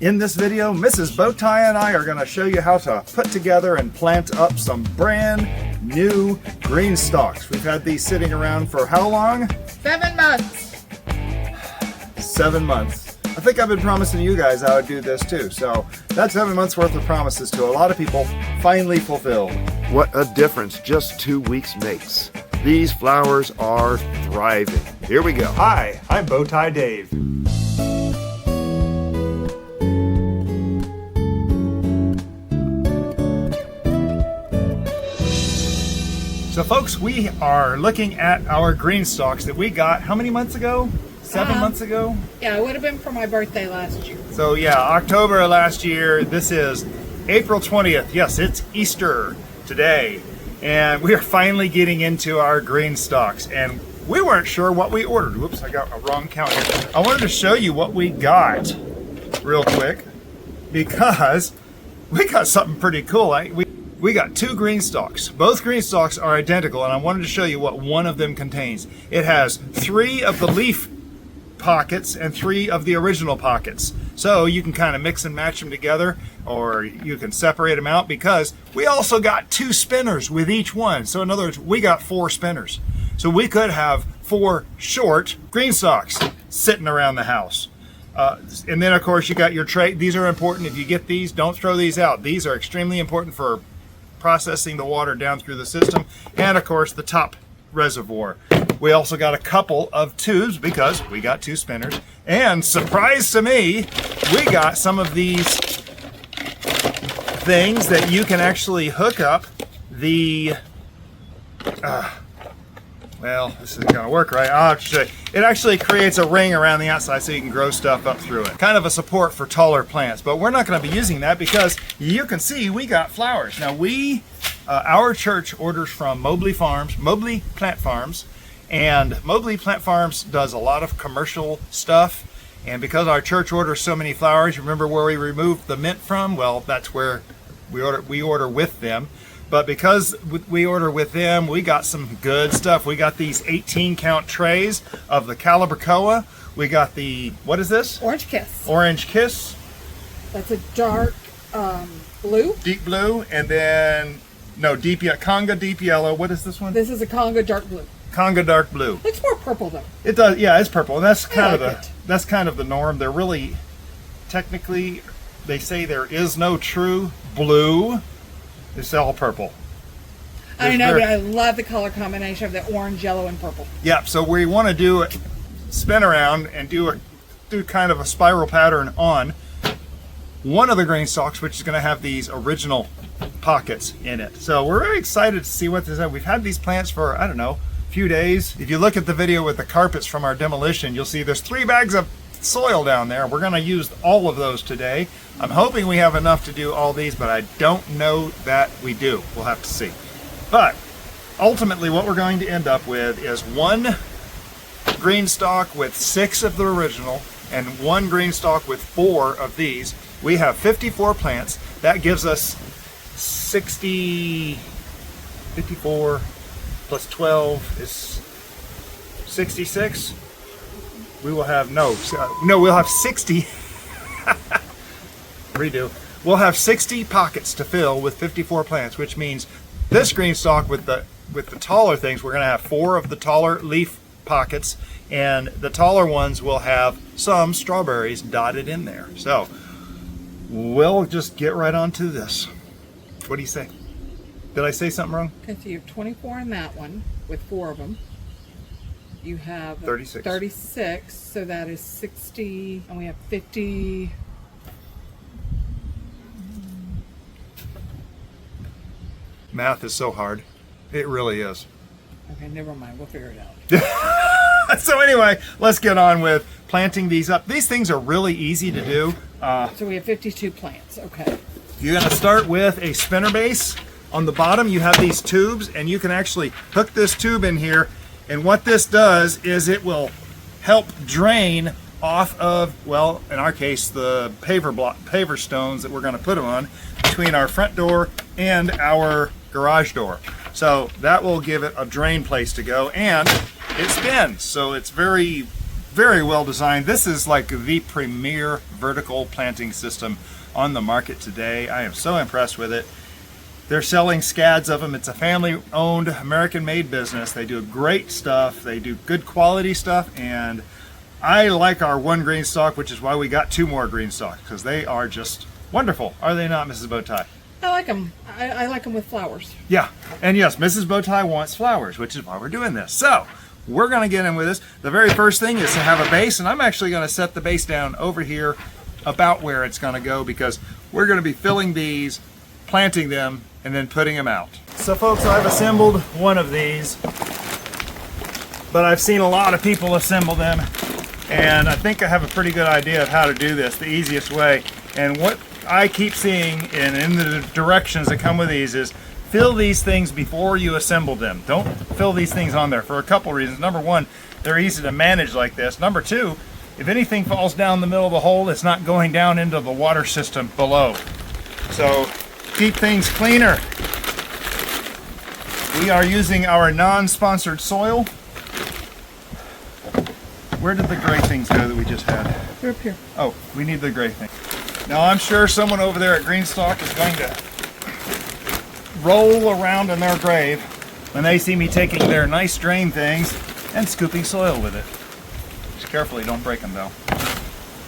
In this video, Mrs. Bowtie and I are going to show you how to put together and plant up some brand new GreenStalks. We've had these sitting around for how long? 7 months. 7 months. I think I've been promising you guys I would do this too, so that's 7 months worth of promises to a lot of people finally fulfilled. What a difference just 2 weeks makes. These flowers are thriving. Here we go. Hi, I'm Bowtie Dave. So folks, we are looking at our GreenStalks that we got how many months ago? 7 months ago? Yeah, it would have been for my birthday last year. So yeah, October of last year. This is April 20th. Yes, it's Easter today. And we are finally getting into our GreenStalks. And we weren't sure what we ordered. Whoops, I got a wrong count here. I wanted to show you what we got real quick because we got something pretty cool. We got 2 GreenStalks. Both GreenStalks are identical, and I wanted to show you what one of them contains. It has 3 of the leaf pockets and 3 of the original pockets. So you can kind of mix and match them together, or you can separate them out because we also got 2 spinners with each one. So in other words, we got 4 spinners. So we could have 4 short GreenStalks sitting around the house. And then of course you got your tray. These are important. If you get these, don't throw these out. These are extremely important for processing the water down through the system, and of course the top reservoir. We also got a couple of tubes because we got 2 spinners, and surprise to me, we got some of these things that you can actually hook up the well, this isn't gonna work right. I'll have to show you. It actually creates a ring around the outside so you can grow stuff up through it. Kind of a support for taller plants, but we're not gonna be using that because you can see we got flowers. Now our church orders from Mobley Plant Farms, and Mobley Plant Farms does a lot of commercial stuff. And because our church orders so many flowers, remember where we removed the mint from? Well, that's where we order with them. But because we order with them, we got some good stuff. We got these 18 count trays of the Calibracoa. We got the, what is this? Orange Kiss. Orange Kiss. That's a dark blue. Deep blue, and then, no, Conga deep yellow. What is this one? This is a Conga dark blue. Conga dark blue. Looks more purple though. It does, yeah, it's purple. And that's kind like that's kind of the norm. They're really, technically, they say there is no true blue. It's all purple. I know, but I love the color combination of the orange, yellow, and purple. Yeah, so we want to do spin around and do kind of a spiral pattern on one of the GreenStalks, which is going to have these original pockets in it. So we're very excited to see what this is. We've had these plants for, I don't know, a few days. If you look at the video with the carpets from our demolition, you'll see there's 3 bags of soil down there. We're going to use all of those today. I'm hoping we have enough to do all these, but I don't know that we do. We'll have to see. But ultimately what we're going to end up with is 1 GreenStalk with 6 of the original and 1 GreenStalk with 4 of these. We have 54 plants. That gives us 54 plus 12 is 66. We will have, we'll have 60. Redo. We'll have 60 pockets to fill with 54 plants, which means this GreenStalk with the taller things, we're going to have 4 of the taller leaf pockets, and the taller ones will have some strawberries dotted in there. So we'll just get right onto this. What do you say? Did I say something wrong? Okay, so you have 24 in that one with 4 of them. You have 36, so that is 60, and we have 50. Math is so hard. It really is. Okay, never mind. We'll figure it out. So anyway, let's get on with planting these up. These things are really easy to do. So we have 52 plants. Okay. You're going to start with a spinner base. On the bottom, you have these tubes, and you can actually hook this tube in here. And what this does is it will help drain off of, well, in our case, the paver stones that we're going to put them on between our front door and our garage door. So that will give it a drain place to go, and it spins. So it's very very well designed. This is like the premier vertical planting system on the market today. I am so impressed with it. They're selling scads of them. It's a family-owned, American-made business. They do great stuff. They do good quality stuff, and I like our one GreenStalk, which is why we got 2 more GreenStalks, because they are just wonderful. Are they not, Mrs. Bowtie? I like them. I like them with flowers. Yeah, and yes, Mrs. Bowtie wants flowers, which is why we're doing this. So, we're going to get in with this. The very first thing is to have a base, and I'm actually going to set the base down over here about where it's going to go, because we're going to be filling these, planting them, and then putting them out. So folks, I've assembled one of these, but I've seen a lot of people assemble them, and I think I have a pretty good idea of how to do this the easiest way. And what I keep seeing in the directions that come with these is fill these things before you assemble them. Don't fill these things on there for a couple reasons. Number one, they're easy to manage like this. Number two, if anything falls down the middle of the hole, it's not going down into the water system below. So keep things cleaner. We are using our non-sponsored soil. Where did the gray things go that we just had? They're up here. Oh, we need the gray thing. Now I'm sure someone over there at GreenStalk is going to roll around in their grave when they see me taking their nice drain things and scooping soil with it. Just carefully, don't break them though.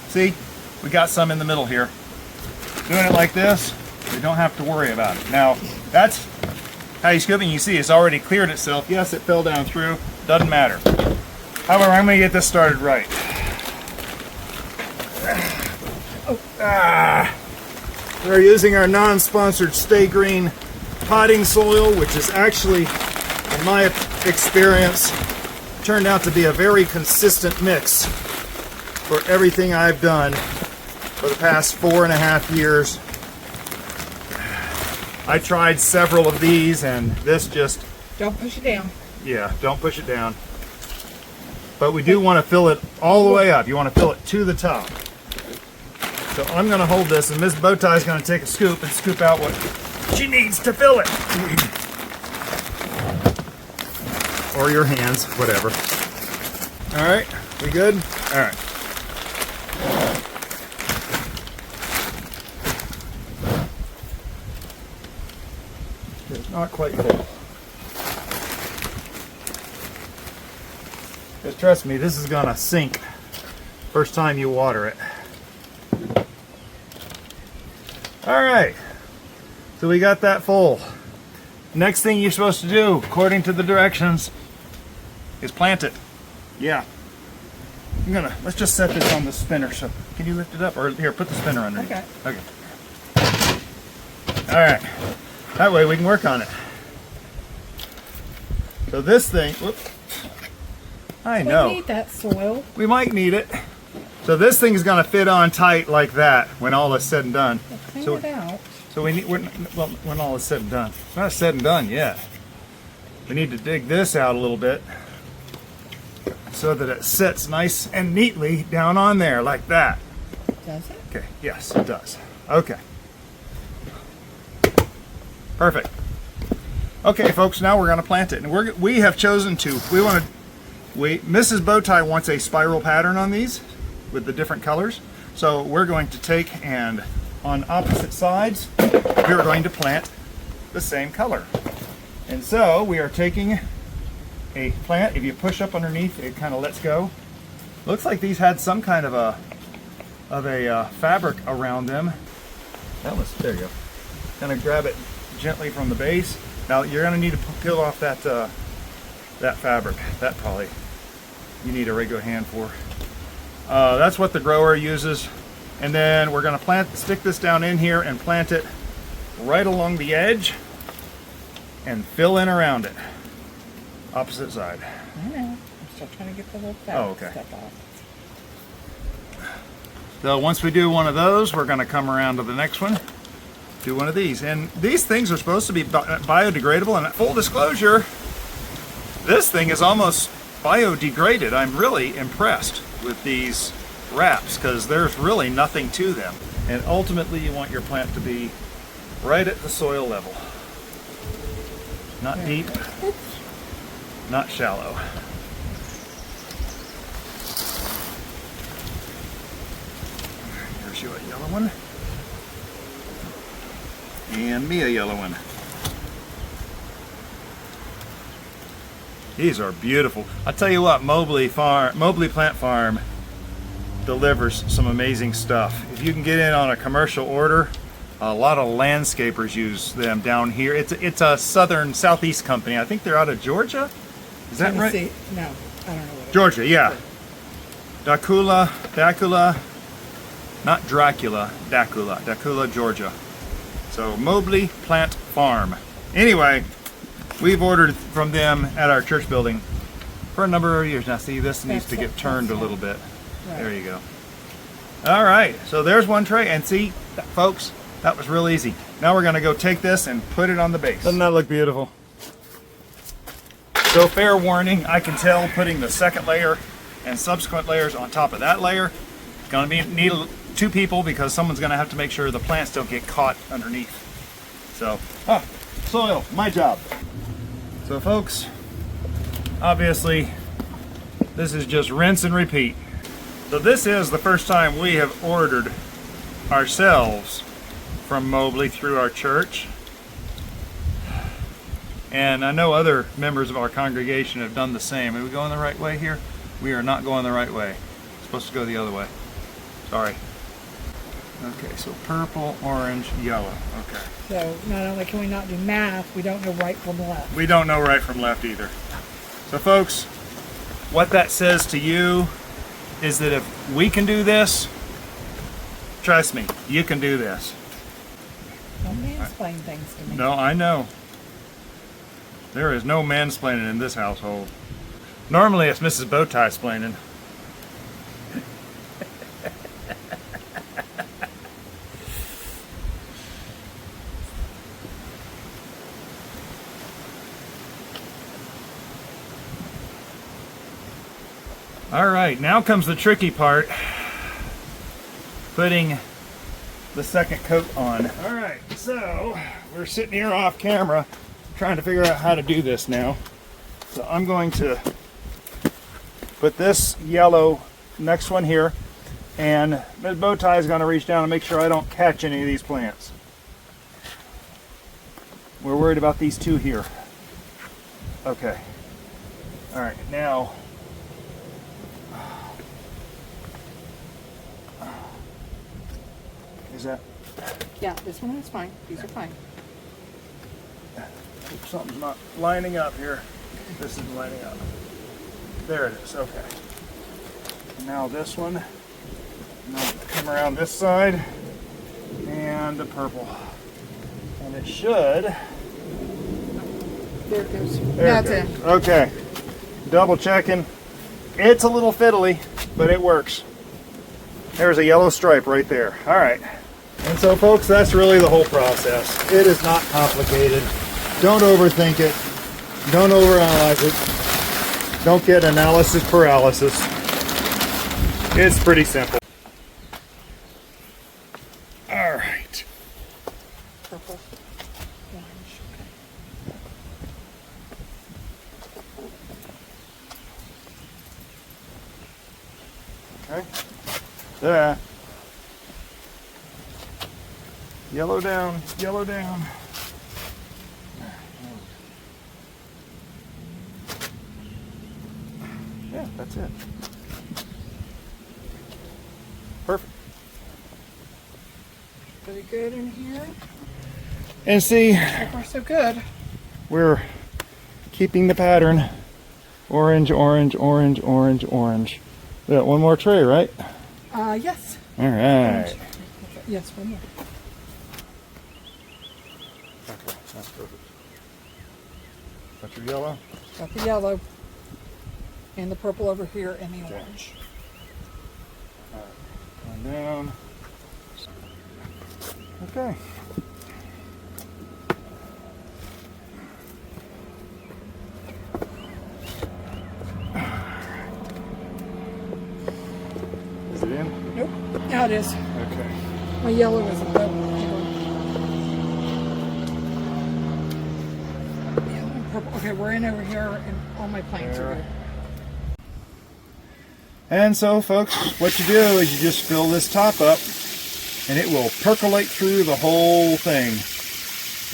See, we got some in the middle here. Doing it like this, we don't have to worry about it. Now, that's how you scooping. You see it's already cleared itself. Yes, it fell down through, doesn't matter. However, I'm going to get this started right. We're using our non-sponsored Stay Green potting soil, which is actually, in my experience, turned out to be a very consistent mix for everything I've done for the past 4.5 years. I tried several of these, and this just... Don't push it down. Yeah, don't push it down. But we do want to fill it all the way up. You want to fill it to the top. So I'm going to hold this, and Ms. Bowtie is going to take a scoop and scoop out what she needs to fill it. Or your hands, whatever. All right, we good? All right. It's not quite full. Just trust me, this is going to sink first time you water it. All right, so we got that full. Next thing you're supposed to do, according to the directions, is plant it. Yeah. Let's just set this on the spinner. So can you lift it up? Or here, put the spinner underneath. Okay. Okay. All right. That way we can work on it. So this thing, whoops. I know. We need that soil. We might need it. So this thing is going to fit on tight like that when all is said and done. Clean So, it out. so we need, well, when all is said and done. It's not said and done yet. We need to dig this out a little bit so that it sits nice and neatly down on there like that. Does it? Okay, yes, it does. Okay. Perfect. Okay, folks, now we're going to plant it. And we have chosen to, Mrs. Bowtie wants a spiral pattern on these with the different colors. So we're going to take and on opposite sides, we're going to plant the same color. And so we are taking a plant. If you push up underneath, it kind of lets go. Looks like these had some kind of a fabric around them. There you go. Kind of grab it gently from the base. Now you're going to need to peel off that fabric. That probably you need a regular hand for. That's what the grower uses. And then we're going to stick this down in here and plant it right along the edge and fill in around it. Opposite side. I know. I'm still trying to get the little fabric stuff off. So once we do one of those, we're going to come around to the next one. Do one of these. And these things are supposed to be biodegradable. And full disclosure, this thing is almost biodegraded. I'm really impressed with these wraps because there's really nothing to them. And ultimately you want your plant to be right at the soil level. Not deep, not shallow. you a yellow one. And me a yellow one. These are beautiful. I tell you what, Mobley Plant Farm delivers some amazing stuff. If you can get in on a commercial order, a lot of landscapers use them down here. It's a southeast company. I think they're out of Georgia. Is that right? No, I don't know what Georgia, yeah. Dacula, not Dracula, Dacula, Georgia. So Mobley Plant Farm. Anyway, we've ordered from them at our church building for a number of years now. See, this needs to get turned a little bit. Right. There you go. All right, so there's one tray, and see, folks, that was real easy. Now we're gonna go take this and put it on the base. Doesn't that look beautiful? So fair warning, I can tell putting the second layer and subsequent layers on top of that layer, it's gonna need 2 people because someone's gonna have to make sure the plants don't get caught underneath. So, soil, my job. So folks, obviously, this is just rinse and repeat. So this is the first time we have ordered ourselves from Mobley through our church. And I know other members of our congregation have done the same. Are we going the right way here? We are not going the right way. We're supposed to go the other way. Sorry. Okay, so purple, orange, yellow. Okay. So not only can we not do math, we don't know right from left. We don't know right from left either. So folks, what that says to you is that if we can do this, trust me, you can do this. Don't mansplain things to me. No, I know. There is no mansplaining in this household. Normally it's Mrs. Bowtie splaining. All right, now comes the tricky part, putting the second coat on. All right, so we're sitting here off camera trying to figure out how to do this now. So I'm going to put this yellow next one here, and Ms. Bowtie is going to reach down and make sure I don't catch any of these plants. We're worried about these 2 here. Okay. All right, now is that? Yeah, this one is fine. These are fine. Something's not lining up here. This is lining up. There it is. Okay. Now this one. Now come around this side and the purple. And it should. There it goes. There That's it goes. it. Okay. Double checking. It's a little fiddly, but it works. There's a yellow stripe right there. All right. And so folks, that's really the whole process. It is not complicated. Don't overthink it. Don't overanalyze it. Don't get analysis paralysis. It's pretty simple. All right. Purple, orange. Okay. There. Yellow down, yellow down. Yeah, that's it. Perfect. Pretty good in here. And see, So far so good. we're keeping the pattern. Orange, orange, orange, orange, orange. We got one more tray, right? Yes. All right. Yes, one more. Okay, that's perfect. That's your yellow? Got the yellow and the purple over here and the Okay. orange. All right, one down. Okay. Is it in? Nope. Now it is. Okay. My yellow is above. Yellow and purple. Okay, we're in over here and all my plants are good. And so folks, what you do is you just fill this top up and it will percolate through the whole thing.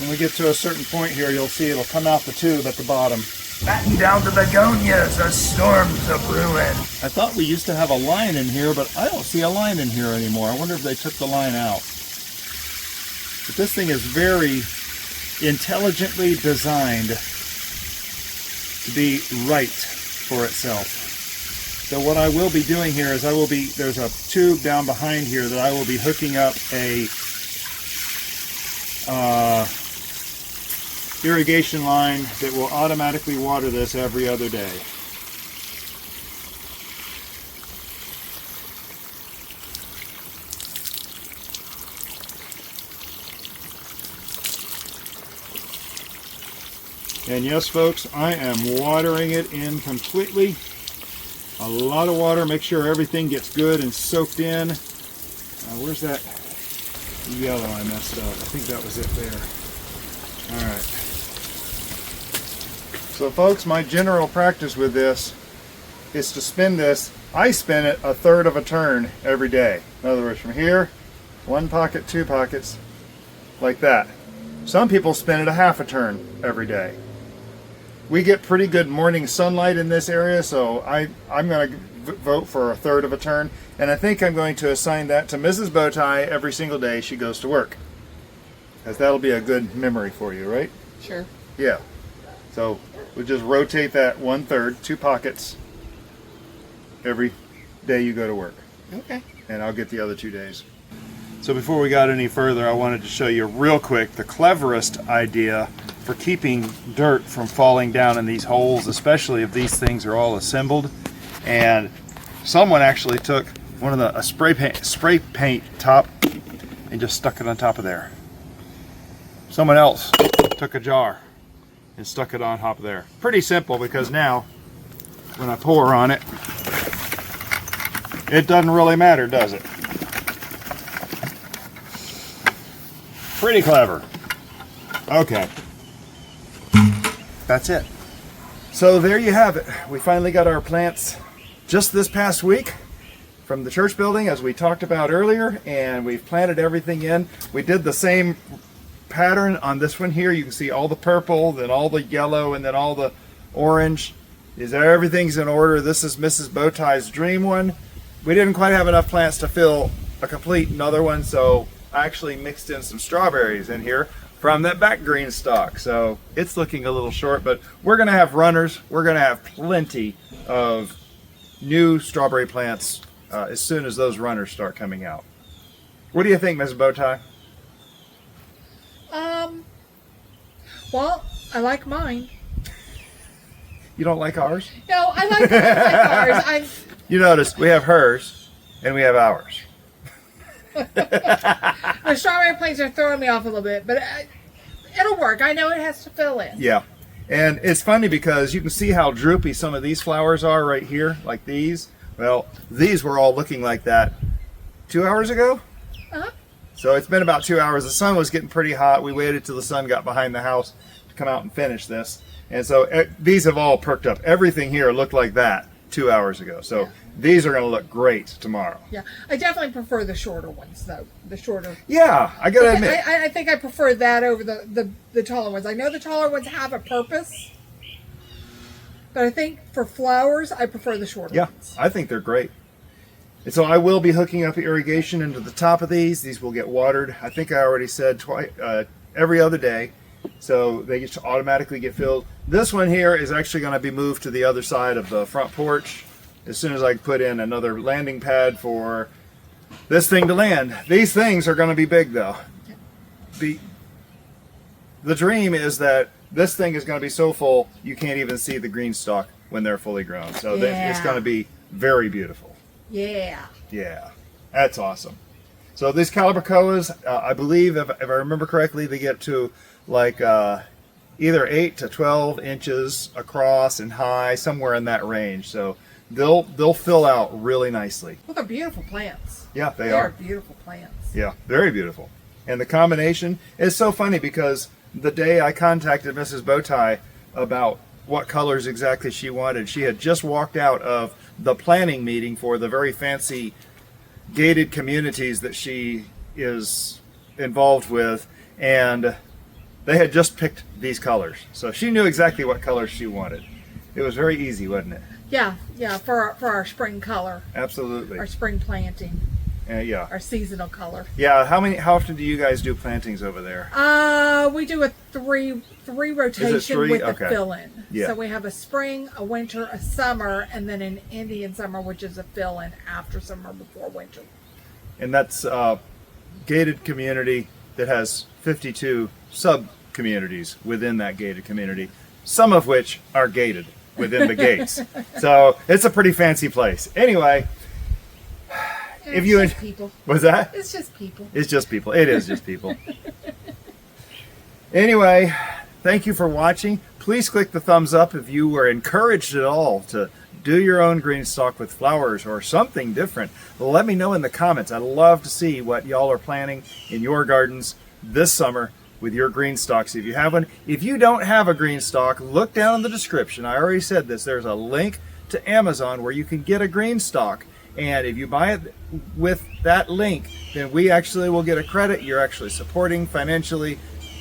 When we get to a certain point here, you'll see it'll come out the tube at the bottom. Batten down the begonias, a storm's a brewing. I thought we used to have a line in here, but I don't see a line in here anymore. I wonder if they took the line out. But this thing is very intelligently designed to be right for itself. So what I will be doing here is there's a tube down behind here that I will be hooking up a irrigation line that will automatically water this every other day. And yes, folks, I am watering it in completely. A lot of water. Make sure everything gets good and soaked in. Where's that yellow I messed up? I think that was it there. All right. So folks, my general practice with this is to spin this. I spin it a third of a turn every day. In other words, from here, 1 pocket, 2 pockets, like that. Some people spin it a half a turn every day. We get pretty good morning sunlight in this area, so I'm going to vote for a third of a turn, and I think I'm going to assign that to Mrs. Bowtie every single day she goes to work, because that'll be a good memory for you, right? Sure. Yeah. So we'll just rotate that 1/3, 2 pockets, every day you go to work. Okay. And I'll get the other 2 days. So before we got any further, I wanted to show you real quick the cleverest idea for keeping dirt from falling down in these holes, especially if these things are all assembled. And someone actually took one of a spray paint top and just stuck it on top of there. Someone else took a jar and stuck it on top of there. Pretty simple, because now when I pour on it, it doesn't really matter, does it? Pretty clever. Okay. That's it. So there you have it. We finally got our plants just this past week from the church building, as we talked about earlier, and we've planted everything in. We did the same pattern on this one here. You can see all the purple, then all the yellow, and then all the orange. Everything's in order. This is Mrs. Bowtie's dream one. We didn't quite have enough plants to fill a complete another one, so I actually mixed in some strawberries in here from that back GreenStalk. So it's looking a little short, but we're gonna have runners. We're gonna have plenty of new strawberry plants as soon as those runners start coming out. What do you think, Ms. Bowtie? Well, I like mine. You don't like ours? No, I like ours. You notice we have hers and we have ours. The strawberry plants are throwing me off a little bit, but it'll work. I know it has to fill in. Yeah, and it's funny because you can see how droopy some of these flowers are right here, like these. Well, these were all looking like that 2 hours ago. Uh-huh. So it's been about 2 hours. The sun was getting pretty hot. We waited till the sun got behind the house to come out and finish this. And so these have all perked up. Everything here looked like that 2 hours ago. So yeah. These are going to look great tomorrow. Yeah, I definitely prefer the shorter ones, though. The shorter. Yeah, I got to admit. I think I prefer that over the taller ones. I know the taller ones have a purpose, but I think for flowers, I prefer the shorter ones. Yeah, I think they're great. And so I will be hooking up irrigation into the top of these. These will get watered. I think I already said every other day. So they just automatically get filled. This one here is actually going to be moved to the other side of the front porch as soon as I put in another landing pad for this thing to land. These things are going to be big, though. The dream is that this thing is going to be so full you can't even see the GreenStalk when they're fully grown. So it's going to be very beautiful. Yeah. Yeah, that's awesome. So these calibrachoas, I believe, if I remember correctly, they get to like either 8 to 12 inches across and high, somewhere in that range. So they'll fill out really nicely. Well, they're beautiful plants. Yeah, they are are beautiful plants. Yeah, very beautiful. And the combination is so funny because the day I contacted Mrs. Bowtie about what colors exactly she wanted, she had just walked out of the planning meeting for the very fancy gated communities that she is involved with, and they had just picked these colors. So she knew exactly what colors she wanted. It was very easy, wasn't it? Yeah, for our spring color. Absolutely. Our spring planting. Yeah. Our seasonal color. Yeah, how often do you guys do plantings over there? We do a three rotation with a fill-in. Yeah. So we have a spring, a winter, a summer, and then an Indian summer, which is a fill-in after summer before winter. And that's a gated community that has 52 sub-communities within that gated community, some of which are gated within the gates. So it's a pretty fancy place. Anyway, if you just people. What's that? It's just people. It's just people. It is just people. Anyway, thank you for watching. Please click the thumbs up if you were encouraged at all to do your own GreenStalk with flowers or something different. Let me know in the comments. I'd love to see what y'all are planning in your gardens this summer with your GreenStalks. If you have one, if you don't have a GreenStalk, look down in the description. I already said this. There's a link to Amazon where you can get a GreenStalk. And if you buy it with that link, then we actually will get a credit. You're actually supporting financially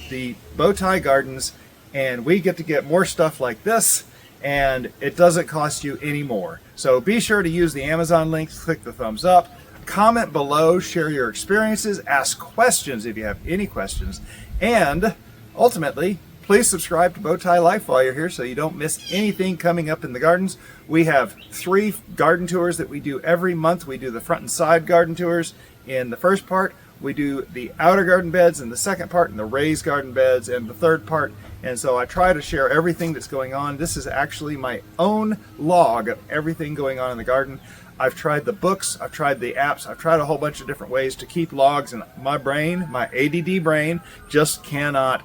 the Bowtie Gardens, and we get to get more stuff like this, and it doesn't cost you any more. So be sure to use the Amazon links, click the thumbs up, comment below, share your experiences, ask questions if you have any questions, and ultimately, please subscribe to Bowtie Life while you're here so you don't miss anything coming up in the gardens. We have 3 garden tours that we do every month. We do the front and side garden tours in the first part. We do the outer garden beds in the second part, and the raised garden beds in the third part. And so I try to share everything that's going on. This is actually my own log of everything going on in the garden. I've tried the books, I've tried the apps, I've tried a whole bunch of different ways to keep logs, and my brain, my ADD brain, just cannot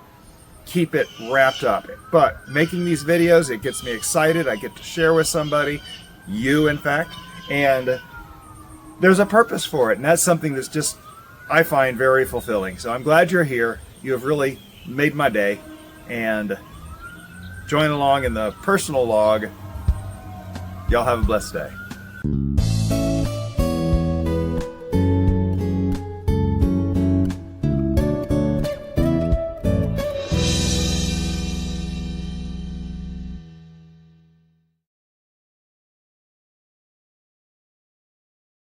keep it wrapped up. But making these videos, it gets me excited. I get to share with somebody, you in fact, and there's a purpose for it, and that's something that's just, I find very fulfilling. So I'm glad you're here. You have really made my day, and join along in the personal log. Y'all have a blessed day.